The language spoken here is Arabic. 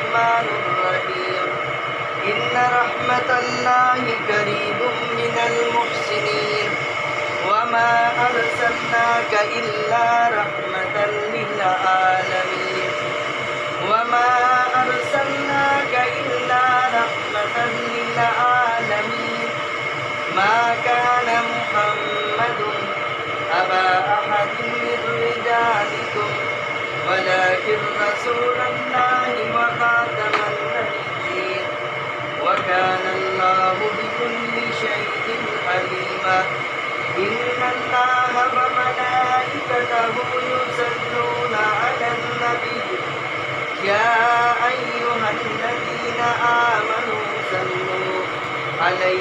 الرحمن الرحيم إن رحمة الله قريب من المحسنين وما أرسلناك إلا رحمة للعالمين وما أرسلناك إلا رحمة للعالمين ما كان محمد أبا أحد من رجالكم ولكن رسول الله وخاتم النبيين وكان الله بكل شيء عليما إن الله وملائكته يصلون على النبي يا أيها الذين آمنوا صلوا عليه